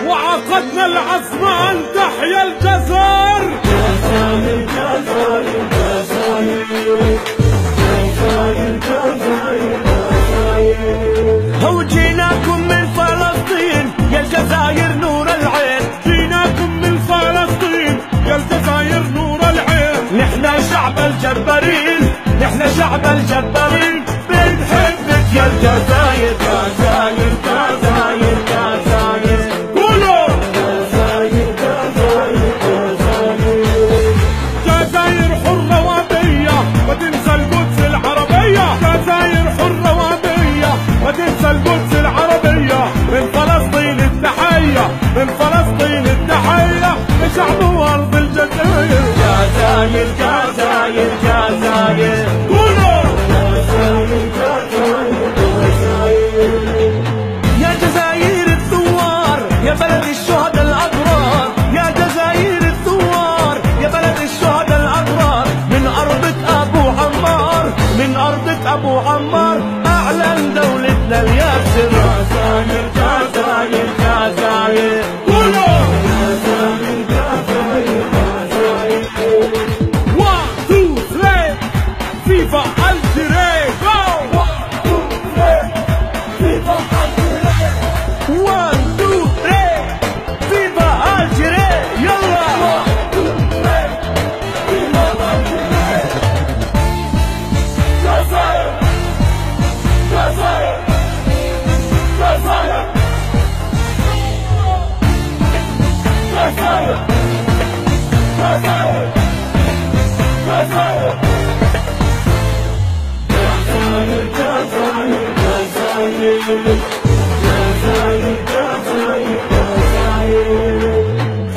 وعقدنا العزم أن تحيا الجزائر. جزائر جزائر جزائر جزائر جزائر جزائر. وجيناكم من فلسطين يا الجزائر نور العين. جيناكم من فلسطين يا الجزائر نور العين. نحن شعب الجبارين، نحن شعب الجبارين، بنحبك يا الجزائر. جزائر جزائر جزائر قولوا جزائر جزائر جزائر. جزائر حرة وابية وتنسى القدس العربية. جزائر حرة وابية وتنسى القدس العربية. من فلسطين التحية، من فلسطين التحية لشعب وارض الجزائر. جزائر جزائر جزائر قولوا جزائر جزائر جزائر. يا جزائر الثوار يا بلد الشهداء الأبرار. يا جزائر الثوار يا بلد الشهداء الأبرار. من أرضك أبو عمار، من أرضك أبو عمار أعلن دولتنا الياسر. جزائر جزائر جزائر قولوا جزائر جزائر جزائر. 1 2 3 فيفا الجيري جو. 1 2 3 فيفا الجيري يلا.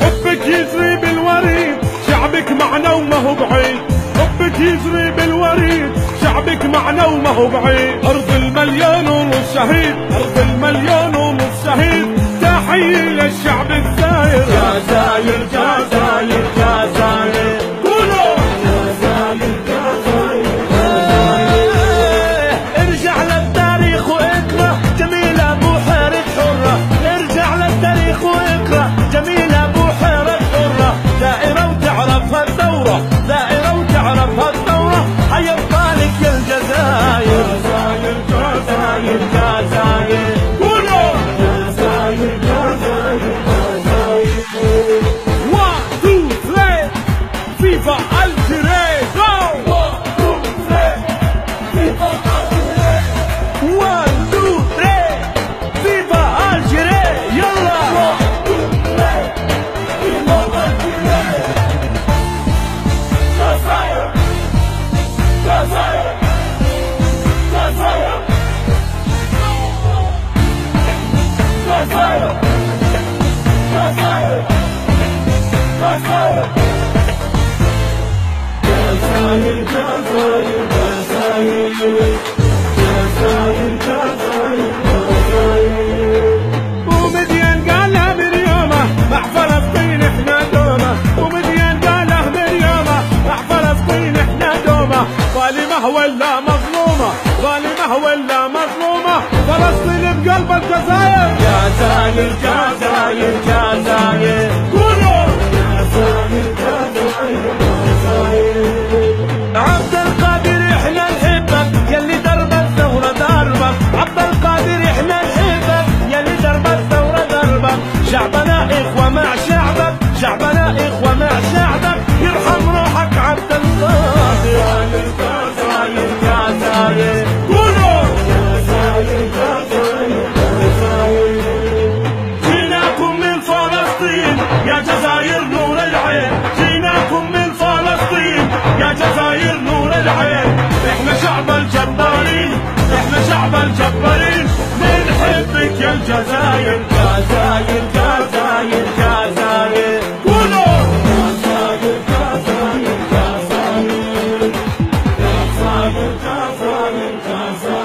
حبك يجري بالوريد شعبك معنا وما هو بعيد. حبك يجري بالوريد شعبك معنا وما هو بعيد. أرض المليون ونص شهيد، أرض المليون ونص شهيد. تحية للشعب الزاير. جزائر جزائر جزائر قولوا جزائر جزائر. ارجع للتاريخ واقرا جميلة بحيرة حرة. ارجع للتاريخ واقرا جميلة بحيرة حرة. دائرة وتعرفها الثورة، دائرة وتعرفها الثورة. حيبقى لك يا الجزائر. جزائر جزائر جزائر قولوا جزائر جزائر جزائر. 1 2 3 فيفا الجيري جو. 1 2 3 فيفا الجيري يلا. ومدين قالها مريومة مع فلسطين احنا دومة. ومدين قالها مريومة مع فلسطين احنا دومة. ظالمة ولا مظلومة، ظالمة ولا مظلومة. فلسطين بقلب الجزائر. جزائر جزائر جزائر قولوا جزائر جزائر جزائر. عبد القادر احنا نحبك يلي درب الثورة دربك. عبد القادر احنا نحبك يلي درب الثورة دربك. شعبنا اخوة مع شعبك، شعبنا اخوة مع شعبك. يرحم روحك عبد القادر. جزائر جزائر قولوا جزائر جزائر جزائر. جيناكم من فلسطين يا جزائر نور العين. جيناكم من فلسطين يا جزائر نور العين. احنا شعب الجبارين، احنا شعب الجبارين. بنحبك يا الجزائر. جزائر جزائر جزائر قولوا جزائر جزائر جزائر جزائر جزائر جزائر.